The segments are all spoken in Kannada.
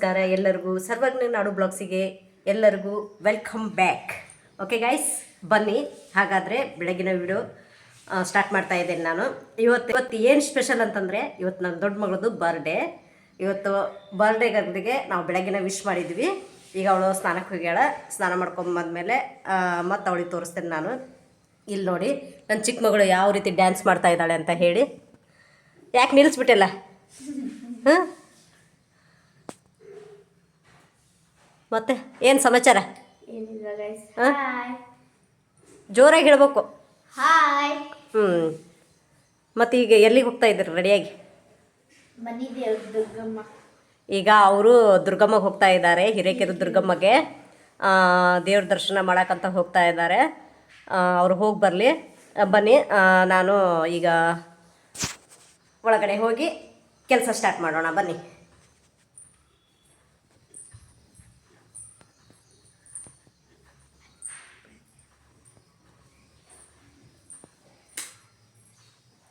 ನಮಸ್ಕಾರ ಎಲ್ಲರಿಗೂ ಸರ್ವಜ್ಞ ನಾಡು ಬ್ಲಾಗ್ಸಿಗೆ ಎಲ್ಲರಿಗೂ ವೆಲ್ಕಮ್ ಬ್ಯಾಕ್. ಓಕೆ ಗೈಸ್, ಬನ್ನಿ ಹಾಗಾದರೆ ಬೆಳಗಿನ ವಿಡಿಯೋ ಸ್ಟಾರ್ಟ್ ಮಾಡ್ತಾ ಇದ್ದೇನೆ ನಾನು. ಇವತ್ತು ಏನು ಸ್ಪೆಷಲ್ ಅಂತಂದರೆ, ಇವತ್ತು ನನ್ನ ದೊಡ್ಡ ಮಗಳದ್ದು ಬರ್ಡೇ. ಇವತ್ತು ಬರ್ಡೇಗಳಿಗೆ ನಾವು ಬೆಳಗಿನ ವಿಶ್ ಮಾಡಿದ್ವಿ. ಈಗ ಅವಳು ಸ್ನಾನಕ್ಕೆ ಹೋಗ್ಯಾಳ. ಸ್ನಾನ ಮಾಡ್ಕೊಂಬಂದ್ಮೇಲೆ ಮತ್ತು ಅವಳಿಗೆ ತೋರಿಸ್ತೇನೆ ನಾನು. ಇಲ್ಲಿ ನೋಡಿ ನನ್ನ ಚಿಕ್ಕ ಮಗಳು ಯಾವ ರೀತಿ ಡ್ಯಾನ್ಸ್ ಮಾಡ್ತಾ ಇದ್ದಾಳೆ ಅಂತ ಹೇಳಿ. ಯಾಕೆ ನಿಲ್ಲಿಸ್ಬಿಟ್ಟಿಲ್ಲ? ಹಾಂ, ಮತ್ತೆ ಏನು ಸಮಾಚಾರ? ಜೋರಾಗಿ ಹೇಳ್ಬೇಕು. ಮತ್ತು ಈಗ ಎಲ್ಲಿಗೆ ಹೋಗ್ತಾ ಇದ್ದೀರಿ ರೆಡಿಯಾಗಿ? ಈಗ ಅವರು ದುರ್ಗಮ್ಮಗೆ ಹೋಗ್ತಾ ಇದ್ದಾರೆ, ಹಿರೇಕೆರೆ ದುರ್ಗಮ್ಮಗೆ ದೇವ್ರ ದರ್ಶನ ಮಾಡೋಕ್ಕಂತ ಹೋಗ್ತಾ ಇದ್ದಾರೆ. ಅವರು ಹೋಗಿ ಬನ್ನಿ. ನಾನು ಈಗ ಒಳಗಡೆ ಹೋಗಿ ಕೆಲಸ ಸ್ಟಾರ್ಟ್ ಮಾಡೋಣ ಬನ್ನಿ.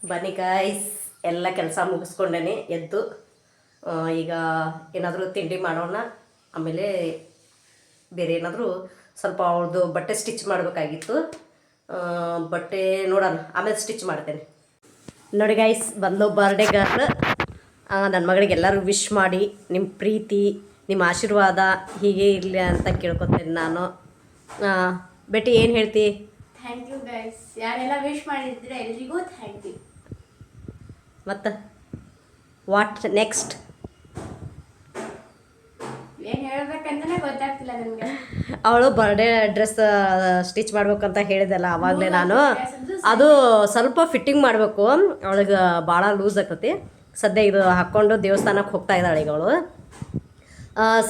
ಬನ್ನಿ ಗಾಯ್ಸ್, ಎಲ್ಲ ಕೆಲಸ ಮುಗಿಸ್ಕೊಂಡೇನೆ ಎದ್ದು ಈಗ ಏನಾದರೂ ತಿಂಡಿ ಮಾಡೋಣ. ಆಮೇಲೆ ಬೇರೆ ಏನಾದರೂ ಸ್ವಲ್ಪ ಅವ್ರದ್ದು ಬಟ್ಟೆ ಸ್ಟಿಚ್ ಮಾಡಬೇಕಾಗಿತ್ತು. ಬಟ್ಟೆ ನೋಡೋಣ, ಆಮೇಲೆ ಸ್ಟಿಚ್ ಮಾಡ್ತೇನೆ. ನೋಡಿ ಗಾಯ್ಸ್, ಬಂದು ಬರ್ಡೇ ಗರ್ಲ್. ನನ್ನ ಮಗಳಿಗೆ ಎಲ್ಲರೂ ವಿಶ್ ಮಾಡಿ, ನಿಮ್ಮ ಪ್ರೀತಿ ನಿಮ್ಮ ಆಶೀರ್ವಾದ ಹೀಗೆ ಇರಲಿ ಅಂತ ಕೇಳ್ಕೊತೇನೆ ನಾನು. ಬೆಟ್ಟಿ ಏನು ಹೇಳ್ತಿ? ಥ್ಯಾಂಕ್ ಯು ಗೈಸ್, ಯಾರೆಲ್ಲ ವಿಶ್ ಮಾಡಿದ್ರೆ ಎಲ್ರಿಗೂ ಥ್ಯಾಂಕ್ ಯು. ಮತ್ತು ವಾಟ್ ನೆಕ್ಸ್ಟ್? ಏನು ಹೇಳ್ಬೇಕಂತಲೇ ಗೊತ್ತಾಗ್ತಿಲ್ಲ ನನಗೆ. ಅವಳು ಬರ್ಡೇ ಡ್ರೆಸ್ ಸ್ಟಿಚ್ ಮಾಡ್ಬೇಕಂತ ಹೇಳಿದೆಲ್ಲ ಆವಾಗಲೇ ನಾನು. ಅದು ಸ್ವಲ್ಪ ಫಿಟ್ಟಿಂಗ್ ಮಾಡಬೇಕು, ಅವಳಿಗೆ ಭಾಳ ಲೂಸ್ ಆಗ್ತೈತಿ. ಸದ್ಯ ಇದು ಹಾಕ್ಕೊಂಡು ದೇವಸ್ಥಾನಕ್ಕೆ ಹೋಗ್ತಾ ಇದ್ದಾಳೆ ಈಗ ಅವಳು.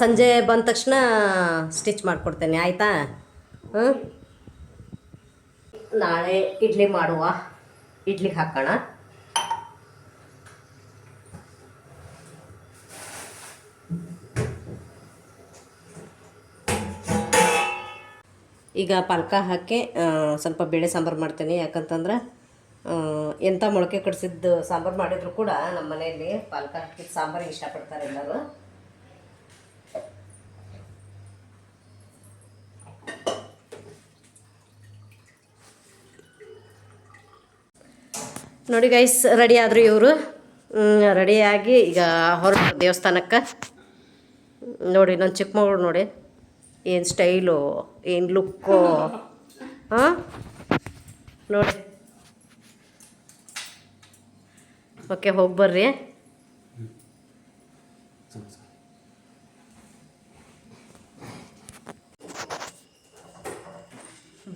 ಸಂಜೆ ಬಂದ ತಕ್ಷಣ ಸ್ಟಿಚ್ ಮಾಡಿಕೊಡ್ತೇನೆ, ಆಯಿತಾ? ನಾಳೆ ಇಡ್ಲಿ ಮಾಡುವ, ಇಡ್ಲಿಗೆ ಹಾಕೋಣ. ಈಗ ಪಾಲಕ ಹಾಕಿ ಸ್ವಲ್ಪ ಬೇಳೆ ಸಾಂಬಾರು ಮಾಡ್ತೇನೆ. ಯಾಕಂತಂದ್ರೆ ಎಂಥ ಮೊಳಕೆ ಕಡಿಸಿದ್ದು ಸಾಂಬಾರು ಮಾಡಿದ್ರು ಕೂಡ ನಮ್ಮ ಮನೆಯಲ್ಲಿ ಪಾಲಕ ಹಾಕಿದ ಸಾಂಬಾರಿಗೆ ಇಷ್ಟಪಡ್ತಾರೆ ಎಲ್ಲರೂ. ನೋಡಿ ಗೈಸ್, ರೆಡಿ ಆದರು ಇವರು. ರೆಡಿಯಾಗಿ ಈಗ ಹೊರಟು ದೇವಸ್ಥಾನಕ್ಕೆ. ನೋಡಿ ನನ್ನ ಚಿಕ್ಕ ಮಗಳು ನೋಡಿ ಏನು ಸ್ಟೈಲು, ಏನು ಲುಕ್ಕು. ಹಾಂ ನೋಡಿ. ಓಕೆ, ಹೋಗಿ ಬರ್ರಿ.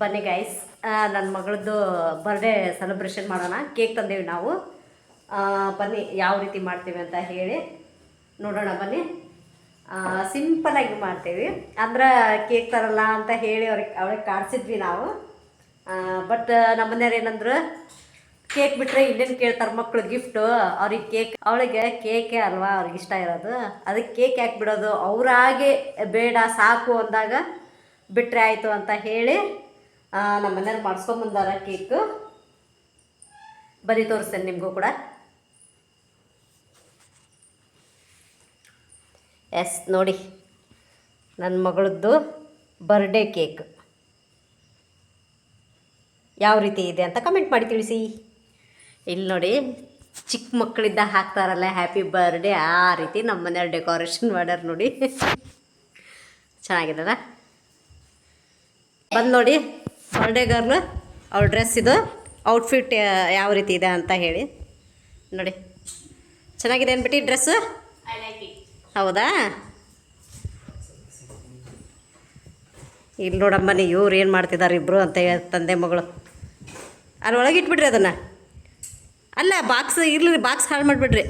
ಬನ್ನಿ ಗೈಸ್, ನನ್ನ ಮಗಳದ್ದು ಬರ್ಡೇ ಸೆಲೆಬ್ರೇಷನ್ ಮಾಡೋಣ. ಕೇಕ್ ತಂದೇವಿ ನಾವು. ಬನ್ನಿ ಯಾವ ರೀತಿ ಮಾಡ್ತೀವಿ ಅಂತ ಹೇಳಿ ನೋಡೋಣ ಬನ್ನಿ. ಸಿಂಪಲಾಗಿ ಮಾಡ್ತೀವಿ, ಅಂದ್ರೆ ಕೇಕ್ ತರಲ್ಲ ಅಂತ ಹೇಳಿ ಅವಳಿಗೆ ಕಾಣಿಸಿದ್ವಿ ನಾವು. ಬಟ್ ನಮ್ಮ ಮನೆಯವ್ರು ಏನಂದ್ರೆ, ಕೇಕ್ ಬಿಟ್ಟರೆ ಇನ್ನೇನು ಕೇಳ್ತಾರೆ ಮಕ್ಕಳು ಗಿಫ್ಟು. ಅವ್ರಿಗೆ ಅವಳಿಗೆ ಕೇಕೆ ಅಲ್ವಾ ಅವ್ರಿಗೆ ಇಷ್ಟ ಇರೋದು, ಅದಕ್ಕೆ ಕೇಕ್ ಯಾಕೆ ಬಿಡೋದು, ಅವರಾಗೆ ಬೇಡ ಸಾಕು ಅಂದಾಗ ಬಿಟ್ಟರೆ ಆಯಿತು ಅಂತ ಹೇಳಿ ನಮ್ಮ ಮನೆಯವ್ರು ಮಾಡಿಸ್ಕೊಂಬಂದಾರ ಕೇಕು. ಬರೀ ತೋರಿಸ್ತೇನೆ ನಿಮಗೂ ಕೂಡ. ಎಸ್ ನೋಡಿ, ನನ್ನ ಮಗಳದ್ದು ಬರ್ಡೇ ಕೇಕ್ ಯಾವ ರೀತಿ ಇದೆ ಅಂತ ಕಮೆಂಟ್ ಮಾಡಿ ತಿಳಿಸಿ. ಇಲ್ಲಿ ನೋಡಿ, ಚಿಕ್ಕ ಮಕ್ಕಳಿದ್ದ ಹಾಕ್ತಾರಲ್ಲ ಹ್ಯಾಪಿ ಬರ್ಡೇ, ಆ ರೀತಿ ನಮ್ಮ ಮನೆಯವ್ರು ಡೆಕೋರೇಷನ್ ಮಾಡ್ಯಾರ ನೋಡಿ. ಚೆನ್ನಾಗಿದಲ್ಲ? ಬಂದು ನೋಡಿ ಬರ್ಡೇ ಗರ್ಲ್ ಅವ್ರ ಡ್ರೆಸ್ ಇದು ಔಟ್ಫಿಟ್ ಯಾವ ರೀತಿ ಇದೆ ಅಂತ ಹೇಳಿ ನೋಡಿ. ಚೆನ್ನಾಗಿದೆ ಅಂದ್ಬಿಟ್ಟು ಡ್ರೆಸ್ಸು? ಹೌದಾ? ಇಲ್ಲಿ ನೋಡಮ್ಮನಿ ಇವ್ರು ಏನು ಮಾಡ್ತಿದ್ದಾರೆ ಇಬ್ಬರು ಅಂತ ತಂದೆ ಮಗಳು. ಅಲ್ಲಿ ಒಳಗೆ ಇಟ್ಬಿಡ್ರಿ ಅದನ್ನು. ಅಲ್ಲ, ಬಾಕ್ಸ್ ಇರಲಿ, ಬಾಕ್ಸ್ ಹಾಳು ಮಾಡಿಬಿಡ್ರಿ.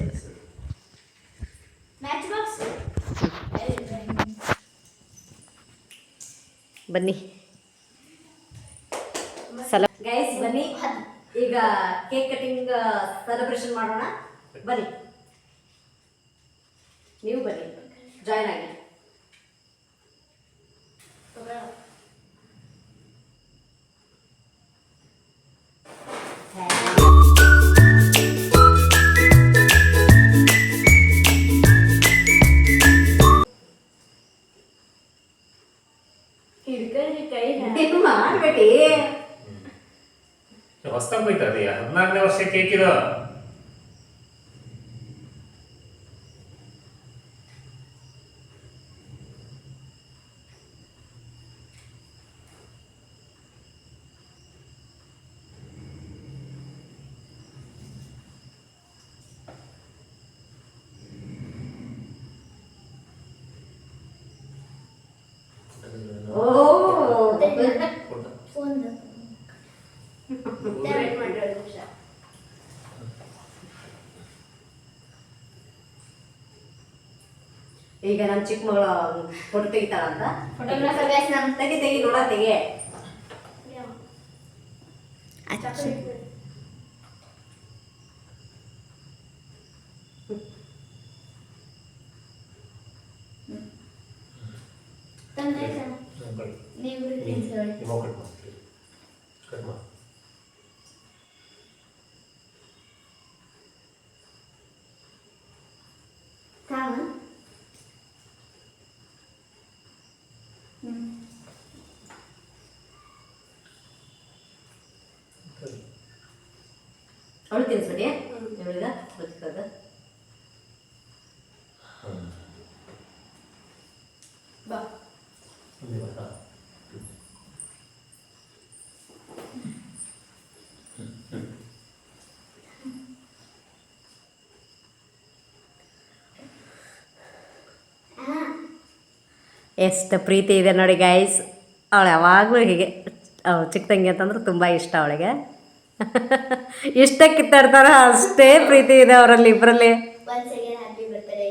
ಬನ್ನಿ ಗೈಸ್, ಬನ್ನಿ ಈಗ ಕೇಕ್ ಕಟಿಂಗ್ ಸೆಲೆಬ್ರೇಷನ್ ಮಾಡೋಣ. ಬನ್ನಿ, ನೀವು ಬನ್ನಿ, ಜಾಯ್ನ್ ಆಗಿ. ತಿನ್ನು ಮಾಡ್ಬೇಡಿ. ಹೊಸ್ತಾಗಿ ಹೋಯ್ತದೆ 14ನೇ ವರ್ಷ ಕೇಕ್ ಇದು. ಓ ಈಗ ನಮ್ಮ ಚಿಕ್ಕ ಮಗಳ ಫೋಟೋ ತೆಗಿತಾಳಂತ. ಫೋಟೋಗ್ರಾಫರ್ ಗೈಸ್ ನಮ್ಮ ತೆಗಿ ನೋಡ ತೆಗಿ. ತಂದೆ ನೀವು ಕಟ್ ಮಾಡಿ. ತಾವ ಅವಳು ತಿನ್ಸ್ಬಿಡಿ ಇವಳಿಗ ಬದುಕದ. ಬಾ ಎಷ್ಟು ಪ್ರೀತಿ ಇದೆ ನೋಡಿ ಗೈಸ್. ಅವಳು ಯಾವಾಗಲೂ ಹೀಗೆ ಚಿಕ್ಕ ತಂಗಿ ಅಂತಂದ್ರೆ ತುಂಬ ಇಷ್ಟ ಅವಳಿಗೆ. ಇಷ್ಟ ಕಿತ್ತಾಡ್ತಾರ ಅಷ್ಟೇ ಪ್ರೀತಿ ಇದೆ ಅವರಲ್ಲಿ ಇಬ್ಬರಲ್ಲಿ. once again happy birthday.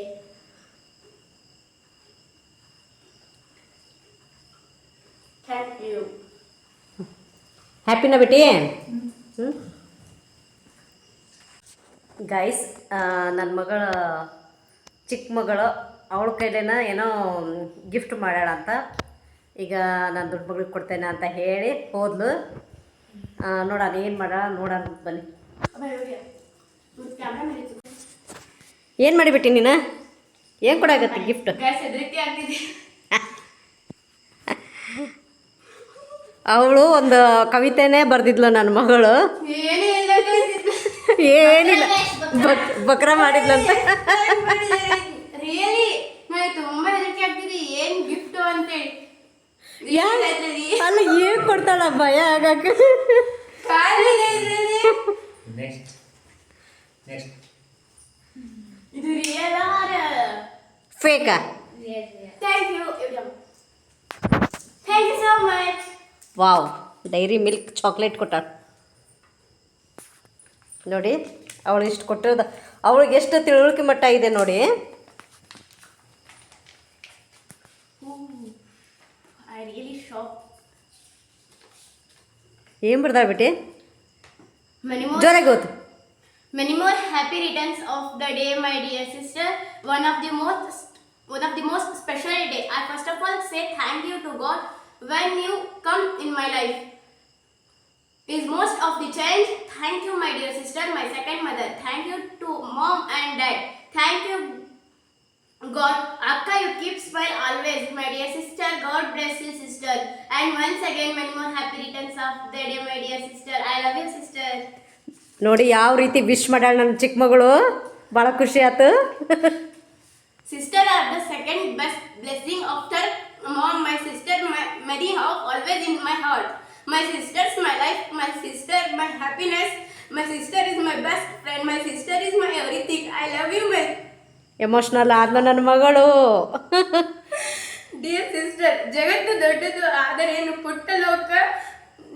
Thank you. ಹ್ಯಾಪಿನ ಬಿಟ್ಟಿ. ಗೈಸ್ ನನ್ನ ಮಗಳ ಚಿಕ್ಕ ಮಗಳು ಅವಳ ಕೈಲೇನ ಏನೋ ಗಿಫ್ಟ್ ಮಾಡ್ಯಾಳ ಅಂತ. ಈಗ ನಾನು ದೊಡ್ಡ ಮಗಳಿಗೆ ಕೊಡ್ತೇನೆ ಅಂತ ಹೇಳಿ ಹೋದ್ಲು. ನೋಡೋಣ ಏನು ಮಾಡೋಣ ನೋಡೋಣ ಬನ್ನಿ. ಏನು ಮಾಡಿಬಿಟ್ಟಿ ನೀನು? ಏನು ಕೊಡಾಗತ್ತೆ ಗಿಫ್ಟ್? ಹೆದರಿಕೆ ಆಗ್ತಿದೆ. ಅವಳು ಒಂದು ಕವಿತೆನೇ ಬರೆದಿದ್ಲು ನನ್ನ ಮಗಳು. ಏನು ಇಲ್ಲ ಏನಿಲ್ಲ ಬಕ್ರ ಮಾಡಿದ್ಲಂತ. ರಿಯಲಿ ನನಗೆ ತುಂಬಾ ಹೆದರಿಕೆ ಆಗ್ತಿದೆ ಏನು ಗಿಫ್ಟ್ ಅಂತೇಳಿ. ಅಲ್ಲ ಏನು ಕೊಡ್ತಾಳ ಭಯ ಆಗಾಕ. ನೆಕ್ಸ್ಟ್ ಇದು ರಿಯಲ್ ಆರ್ ಫೇಕಾ? Thank you so much. Wow, Dairy Milk chocolate ಕೊಟ್ಟಾಳ ನೋಡಿ. ಅವಳು ಇಷ್ಟು ಕೊಟ್ಟಿರೋದು ಅವಳಿಗೆ ಎಷ್ಟು ತಿಳುವಳಿಕೆ ಮಟ್ಟ ಇದೆ ನೋಡಿ. I really shock. ಏನು ಬರ್ದಾಳ ಬಿಟ್ಟಿ? ಜೋರಾಗಿ ಓದು. Many more happy returns of the day, my dear sister. One of the most special day. I first of all say thank you to God when you come in my life. Is most of the change. Thank you, my dear sister, my second mother. Thank you to mom and dad. Thank you, God. Akka, you keep smile always, my dear sister. God bless you, sister. And once again, many more happy returns of the day, my dear sister. I love you, sister. ನೋಡಿ ಯಾವ ರೀತಿ ವಿಶ್ ಮಾಡ್ಯಾಳ ನನ್ನ ಚಿಕ್ಕ ಮಗಳು. ಭಾಳ ಖುಷಿ ಆಯ್ತು. Sister are the second best blessing after mom. My sister, Mary, always in my heart. My sister's my life. My sister, my happiness. My sister is my best friend. My sister is my everything. I love you, my emotional ಆದ್ಲು ನನ್ನ ಮಗಳು. dear sister. ಜಗತ್ತು ದೊಡ್ಡದು ಆದರೇನು ಪುಟ್ಟ ಲೋಕ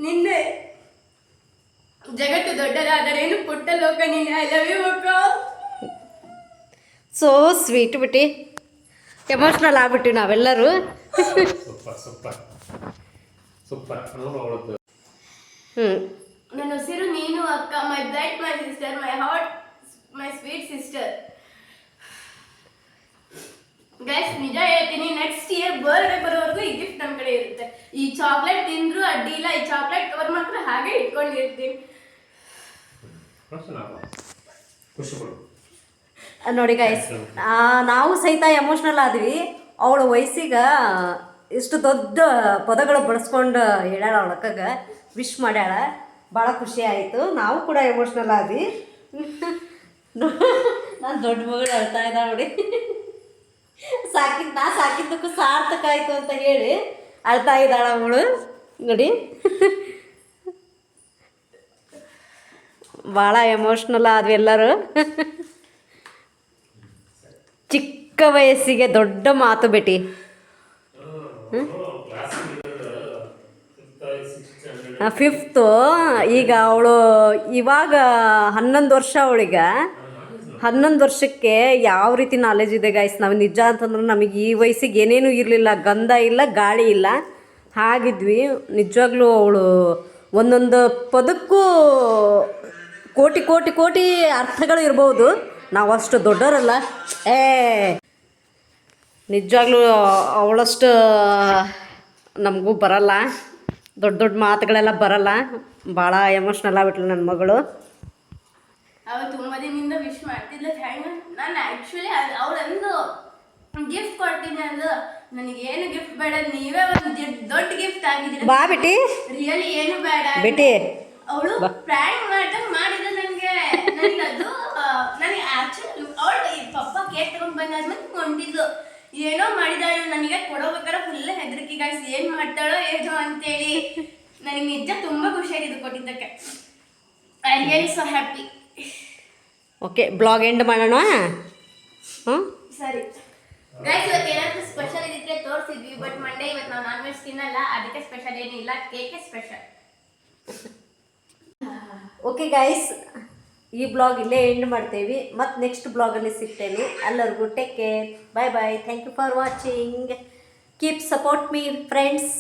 ನಿನ್ನೆ. ಜಗತ್ತು ದೊಡ್ಡದಾದರೇನು ಪುಟ್ಟ ಲೋಕ ನಿನ್ನೆ. ಐ ಲವ್ ಯು ಅಕ್ಕ. ಸೋ ಸ್ವೀಟ್ ಬಿಟ್ಟಿ. ಎಮೋಷ್ನಲ್ ಆಗ್ಬಿಟ್ಟಿವಿ ನಾವೆಲ್ಲರೂ. ಸೂಪರ್ ಅವಳದ್ದು. ನನ್ನ ಉಸಿರು ನೀನು ಅಕ್ಕ. ಮೈ blood, my sister, my heart, my sweet sister. Guys ನಿಜ ಹೇಳ್ತೀನಿ, ನೆಕ್ಸ್ಟ್ ಇಯರ್ ಬರ್ಡೇ ಬರೋವರೆಗೂ ಈ ಗಿಫ್ಟ್ ನಮ್ಮ ಕಡೆ ಇರುತ್ತೆ. ಈ ಚಾಕ್ಲೇಟ್ ತಿಂದ್ರು ಅಡ್ಡಿ ಇಲ್ಲ. ಈ ಚಾಕ್ಲೇಟ್ ಕವರ್ ಮಾತ್ರ ಹಾಗೆ ಇಟ್ಕೊಂಡಿರ್ತೀನಿ. ಖುಷಿ ಪಡು. ನೋಡಿ ಗೈಸ್ ನಾವು ಸಹಿತ ಎಮೋಷ್ನಲ್ ಆದ್ವಿ. ಅವಳ ವಯಸ್ಸಿಗೆ ಇಷ್ಟು ದೊಡ್ಡ ಪದಗಳು ಬಳಸ್ಕೊಂಡು ಹೇಳ್ಯಾಳ ಒಳಕಾಗ ವಿಶ್ ಮಾಡ್ಯಾಳ. ಭಾಳ ಖುಷಿ ಆಯಿತು. ನಾವು ಕೂಡ ಎಮೋಷ್ನಲ್ ಆದ್ವಿ. ನಾನು ದೊಡ್ಡ ಮಗಳು ಅಳ್ತಾ ಇದ್ದಾಳೆ ನೋಡಿ. ಸಾಕಿದ್ದಕ್ಕೂ ಸಾರ್ಥಕ ಆಯಿತು ಅಂತ ಹೇಳಿ ಅಳ್ತಾ ಇದ್ದಾಳ ಅವಳು ನೋಡಿ. ಭಾಳ ಎಮೋಷ್ನಲ್ ಆದ್ವಿ ಎಲ್ಲರೂ. ಚಿಕ್ಕ ವಯಸ್ಸಿಗೆ ದೊಡ್ಡ ಮಾತು ಬೇಟಿ. ಫಿಫ್ತು. ಈಗ ಅವಳು ಇವಾಗ 11 ವರ್ಷ. ಅವಳಿಗೆ 11 ವರ್ಷಕ್ಕೆ ಯಾವ ರೀತಿ ನಾಲೆಜ್ ಇದೆ ಗೈಸ್. ನಾವು ನಿಜ ಅಂತಂದ್ರೆ ನಮಗೆ ಈ ವಯಸ್ಸಿಗೆ ಏನೇನೂ ಇರಲಿಲ್ಲ, ಗಂಧ ಇಲ್ಲ, ಗಾಳಿ ಇಲ್ಲ, ಹಾಗಿದ್ವಿ. ನಿಜವಾಗ್ಲೂ ಅವಳು ಒಂದೊಂದು ಪದಕ್ಕೂ ಕೋಟಿ ಕೋಟಿ ಕೋಟಿ ಅರ್ಥಗಳು ಇರ್ಬೋದು. ನಾವು ಅಷ್ಟು ದೊಡ್ಡವರಲ್ಲ. ನಿಜವಾಗ್ಲೂ ಅವಳಷ್ಟು ನಮಗೂ ಬರಲ್ಲ, ದೊಡ್ಡ ದೊಡ್ಡ ಮಾತುಗಳೆಲ್ಲ ಬರಲ್ಲ. ಭಾಳ ಎಮೋಷ್ನಲ್ ಆಗ್ಬಿಟ್ಲು ನನ್ನ ಮಗಳು. ಅವಳು ತುಂಬ ದಿನದಿಂದ ವಿಶ್ ಮಾಡ್ತಿದ್ಲು. Thank you. ನಾನು ಆ್ಯಕ್ಚುಲಿ ಅವಳಂದು ಗಿಫ್ಟ್ ಕೊಡ್ತೀನಿ ಅಂದು, ನನಗೇನು ಗಿಫ್ಟ್ ಬೇಡ, ನೀವೇ ಒಂದು ದೊಡ್ಡ ಗಿಫ್ಟ್ ಆಗಿದ್ದೀರ. ಬಾ ಬೇಟಿ, ರಿಯಲಿ ಏನು ಬೇಡ ಬೇಟಿ. ಅವಳು ಪ್ರ್ಯಾಂಕ್ ಮಾಡಿದ್ರು ನನಗೆ ಅದು ನನಗೆ ಆ್ಯಕ್ಚುಲಿ ಅವಳು ಪಪ್ಪ ಕೇಕ್ ತಗೊಂಡು ಬಂದಾದ್ಮೇಲೆ ಹೊಂಟಿದ್ಲು. ಏನೋ ಮಾಡಿದಾಳು. ನನಗೆ ಕೊಡೋಬೇಕಾದ್ರೆ ಫುಲ್ ಹೆದರಿಕೆ ಗಾಯ್ಸ್, ಏನು ಮಾಡ್ತಾಳೋ ಏನೋ ಅಂತೇಳಿ. ನನಗೆ ನಿಜ ತುಂಬ ಖುಷಿಯಾಗಿದ್ದು ಕೊಟ್ಟಿದ್ದಕ್ಕೆ. I really so happy. Okay, blog end ಮಾಡೋಣ. ಹ್ಞೂ ಸರಿ ಗೈಸ್, ಇವತ್ತು ಏನಾದರೂ ಸ್ಪೆಷಲ್ ಇದ್ದಿದ್ರೆ ತೋರಿಸಿದ್ವಿ. ಬಟ್ ಮಂಡೇ ಇವತ್ತು ನಾವು ನಾನ್ ವೆಜ್ ತಿನ್ನಲ್ಲ, ಅದಕ್ಕೆ ಸ್ಪೆಷಲ್ ಏನಿಲ್ಲ, ಕೇಕೆ ಸ್ಪೆಷಲ್. ಓಕೆ ಗೈಸ್, ಈ ಬ್ಲಾಗ್ ಇಲ್ಲೇ ಎಂಡ್ ಮಾಡ್ತೇವೆ. ಮತ್ತು ನೆಕ್ಸ್ಟ್ ಬ್ಲಾಗಲ್ಲಿ ಸಿಗ್ತೇನೆ. ಎಲ್ಲರಿಗೂ take care, bye bye. Thank you for watching. Keep support me friends.